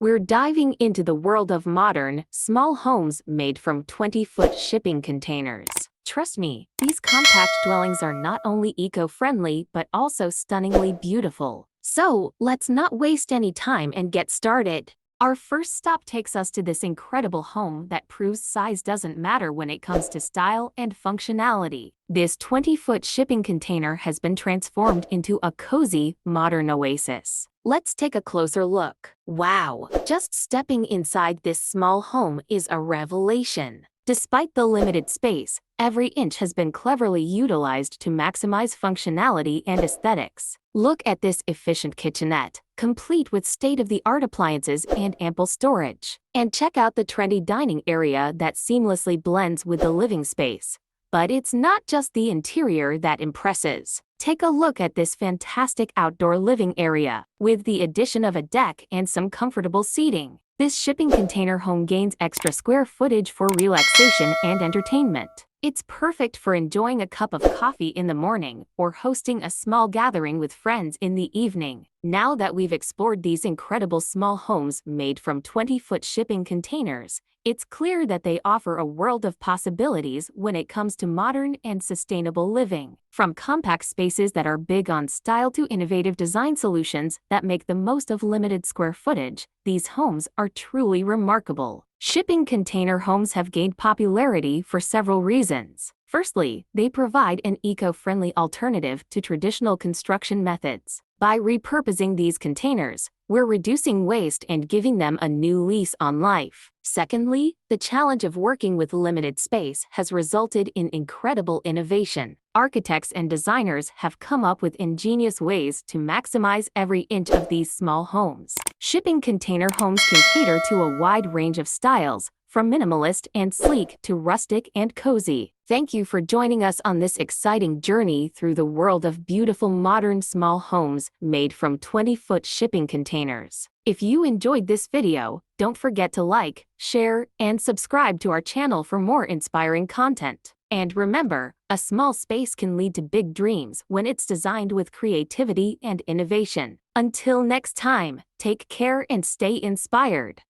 We're diving into the world of modern, small homes made from 20-foot shipping containers. Trust me, these compact dwellings are not only eco-friendly but also stunningly beautiful. So, let's not waste any time and get started. Our first stop takes us to this incredible home that proves size doesn't matter when it comes to style and functionality. This 20-foot shipping container has been transformed into a cozy, modern oasis. Let's take a closer look. Wow, just stepping inside this small home is a revelation. Despite the limited space, every inch has been cleverly utilized to maximize functionality and aesthetics. Look at this efficient kitchenette, complete with state-of-the-art appliances and ample storage. And check out the trendy dining area that seamlessly blends with the living space. But it's not just the interior that impresses. Take a look at this fantastic outdoor living area. With the addition of a deck and some comfortable seating, this shipping container home gains extra square footage for relaxation and entertainment. It's perfect for enjoying a cup of coffee in the morning or hosting a small gathering with friends in the evening. Now that we've explored these incredible small homes made from 20-foot shipping containers, it's clear that they offer a world of possibilities when it comes to modern and sustainable living. From compact spaces that are big on style to innovative design solutions that make the most of limited square footage, these homes are truly remarkable. Shipping container homes have gained popularity for several reasons. Firstly, they provide an eco-friendly alternative to traditional construction methods. By repurposing these containers, we're reducing waste and giving them a new lease on life. Secondly, the challenge of working with limited space has resulted in incredible innovation. Architects and designers have come up with ingenious ways to maximize every inch of these small homes. Shipping container homes can cater to a wide range of styles, from minimalist and sleek to rustic and cozy. Thank you for joining us on this exciting journey through the world of beautiful modern small homes made from 20-foot shipping containers. If you enjoyed this video, don't forget to like, share, and subscribe to our channel for more inspiring content. And remember, a small space can lead to big dreams when it's designed with creativity and innovation. Until next time, take care and stay inspired.